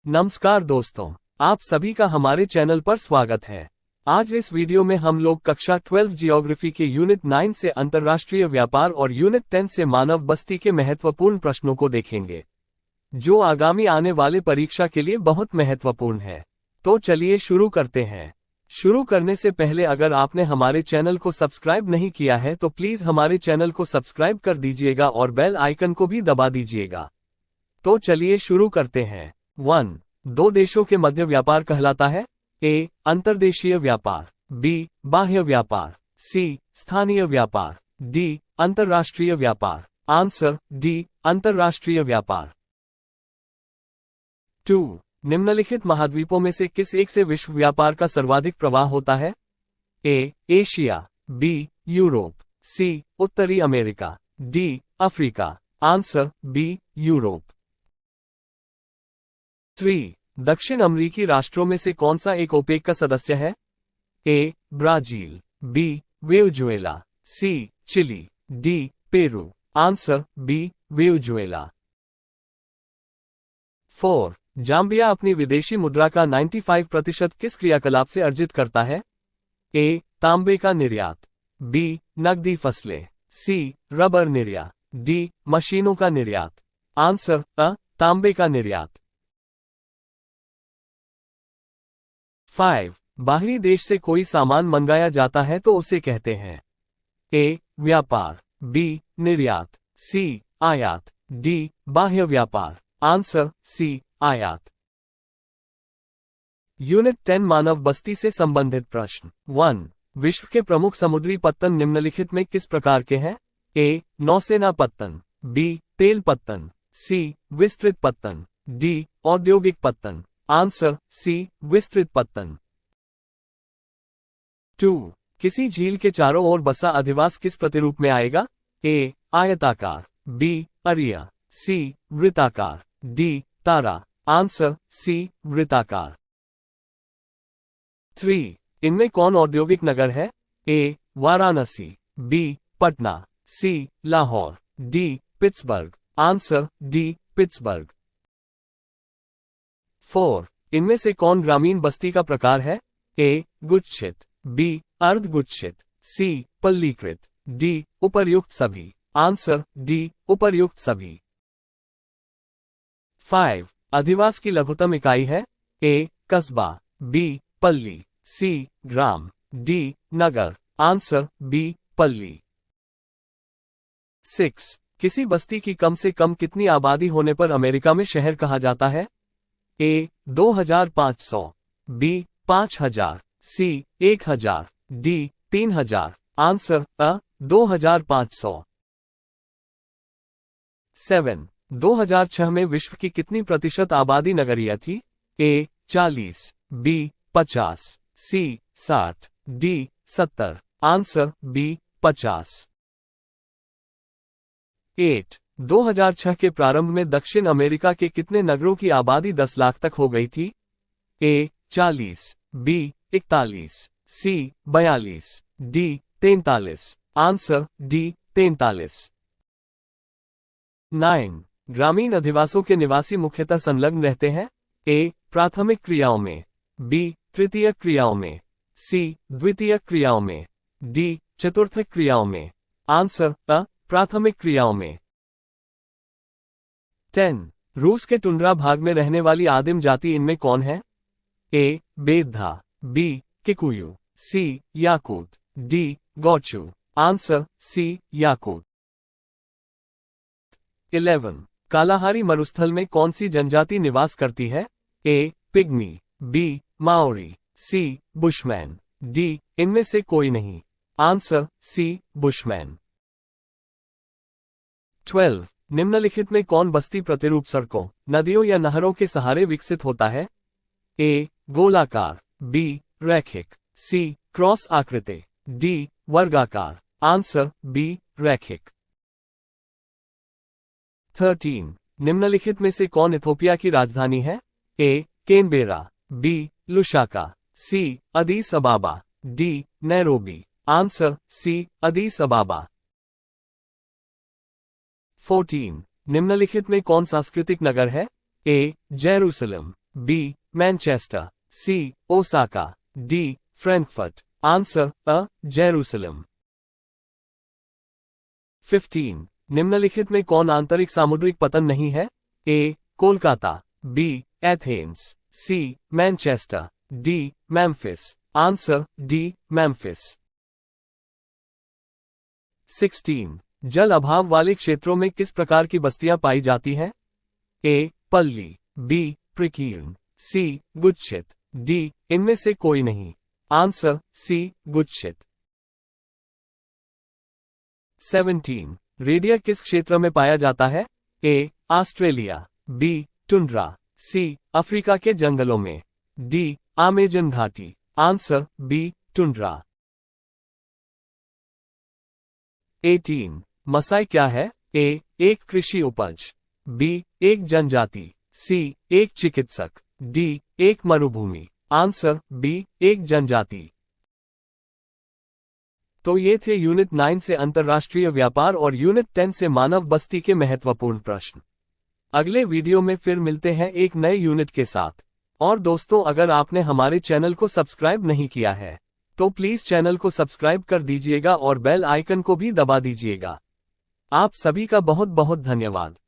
नमस्कार दोस्तों, आप सभी का हमारे चैनल पर स्वागत है। आज इस वीडियो में हम लोग कक्षा 12 जियोग्राफी के यूनिट 9 से अंतर्राष्ट्रीय व्यापार और यूनिट 10 से मानव बस्ती के महत्वपूर्ण प्रश्नों को देखेंगे, जो आगामी आने वाले परीक्षा के लिए बहुत महत्वपूर्ण है। तो चलिए शुरू करते हैं। शुरू करने से पहले अगर आपने हमारे चैनल को सब्सक्राइब नहीं किया है तो प्लीज हमारे चैनल को सब्सक्राइब कर दीजिएगा और बेल आइकन को भी दबा दीजिएगा। तो चलिए शुरू करते हैं। 1. दो देशों के मध्य व्यापार कहलाता है? ए. अंतर्देशीय व्यापार, बी. बाह्य व्यापार, सी. स्थानीय व्यापार, डी. अंतर्राष्ट्रीय व्यापार। Answer D. अंतर्राष्ट्रीय व्यापार। 2. निम्नलिखित महाद्वीपों में से किस एक से विश्व व्यापार का सर्वाधिक प्रवाह होता है? A. Asia, B. Europe, C. उत्तरी America, D. Africa. Answer B. Europe. 3. दक्षिण अमेरिकी राष्ट्रों में से कौन सा एक ओपेक का सदस्य है? A. Brazil, B. Venezuela, C. Chile, D. Peru. Answer B. Venezuela. 4. Zambia अपनी विदेशी मुद्रा का 95% किस क्रियाकलाप से अर्जित करता है? ए. तांबे का निर्यात, बी. नकदी फसलें, सी. रबर निर्यात, डी. मशीनों का निर्यात। आंसर अ. तांबे का निर्यात। 5. बाहरी देश से कोई सामान मंगाया जाता है तो उसे कहते हैं? ए. व्यापार, बी. निर्यात, सी. आयात, डी. बाह्य व्यापार। Answer C. आयात। यूनिट 10 मानव बस्ती से संबंधित प्रश्न। 1. विश्व के प्रमुख समुद्री पत्तन निम्नलिखित में किस प्रकार के हैं? ए. नौसेना पत्तन, बी. तेल पत्तन, सी. विस्तृत पत्तन, डी. औद्योगिक पत्तन। Answer C. विस्तृत पत्तन। 2. किसी झील के चारों ओर बसा अधिवास किस प्रतिरूप में आएगा? ए. आयताकार, बी. अरिया, सी. वृत्ताकार, डी. तारा। Answer C. वृत्ताकार। 3. इनमें कौन औद्योगिक नगर है? A. Varanasi, B. Patna, C. Lahore, D. Pittsburgh. Answer D. Pittsburgh. 4. इनमें से कौन ग्रामीण बस्ती का प्रकार है? ए. गुच्छित, बी. अर्धगुच्छित, सी. पल्लीकृत, डी. उपर्युक्त सभी। Answer D. उपर्युक्त सभी। 5. अधिवास की लघुतम इकाई है? ए. कस्बा, बी. पल्ली, सी. ग्राम, डी. नगर। Answer B. पल्ली। 6. किसी बस्ती की कम से कम कितनी आबादी होने पर अमेरिका में शहर कहा जाता है? ए. 2500, बी. 5000, सी. 1000, डी. 3000। आंसर अ. 2500। 7. 2006 में विश्व की कितनी प्रतिशत आबादी नगरीय थी? A. 40, B. 50, C. 60, D. 70। Answer B. 50। 8. 2006 के प्रारंभ में दक्षिण अमेरिका के कितने नगरों की आबादी 10 लाख तक हो गई थी? A. 40, B. 41, C. 42, D. 43। Answer D. 43। 9. ग्रामीण अधिवासों के निवासी मुख्यतः संलग्न रहते हैं? ए. प्राथमिक क्रियाओं में, बी. तृतीयक क्रियाओं में, सी. द्वितीयक क्रियाओं में, डी. चतुर्थक क्रियाओं में। आंसर अ. प्राथमिक क्रियाओं में। 10. रूस के टुंड्रा भाग में रहने वाली आदिम जाति इनमें कौन है? A. Vedda, B. Kikuyu, C. Yakut, D. Gaucho. Answer C. Yakut. 11. Kalahari मरुस्थल में कौन सी जनजाति निवास करती है? A. Pygmy, B. Maori, C. Bushman, D. इनमें से कोई नहीं। Answer C. बुशमैन। 12. निम्नलिखित में कौन बस्ती प्रतिरूप सड़कों, नदियों या नहरों के सहारे विकसित होता है? ए. गोलाकार, बी. रैखिक, सी. क्रॉस आकृति, डी. वर्गाकार। Answer B. रैखिक। 13. निम्नलिखित में से कौन इथोपिया की राजधानी है? A. Canberra, B. Lusaka, C. Addis Ababa, D. Nairobi. Answer C. Addis Ababa. 14. निम्नलिखित में कौन सांस्कृतिक नगर है? A. Jerusalem, B Manchester, C Osaka, D Frankfurt. Answer A Jerusalem. 15 निम्नलिखित में कौन आंतरिक सामुद्रिक पतन नहीं है? A Kolkata, B Athens, C Manchester, D Memphis. Answer D Memphis. 16 जल अभाव वाले क्षेत्रों में किस प्रकार की बस्तियां पाई जाती हैं? ए पल्ली, बी प्रिकीर्न, सी गुच्छित, डी इनमें से कोई नहीं। आंसर सी गुच्छित। 17 रेडिया किस क्षेत्र में पाया जाता है? A Australia, B tundra, C Africa के जंगलों में, डी अमेजन घाटी। Answer B tundra. 18 मसाई क्या है? ए एक कृषि उपज, बी एक जनजाति, सी एक चिकित्सक, डी एक मरुभूमि। आंसर बी एक जनजाति। तो ये थे यूनिट 9 से अंतर्राष्ट्रीय व्यापार और यूनिट 10 से मानव बस्ती के महत्वपूर्ण प्रश्न। अगले वीडियो में फिर मिलते हैं एक नए यूनिट के साथ। और दोस्तों, अगर आपने हमारे चैनल को सब्सक्राइब नहीं किया है तो प्लीज चैनल को सब्सक्राइब कर दीजिएगा और बेल आइकन को भी दबा दीजिएगा। आप सभी का बहुत बहुत धन्यवाद।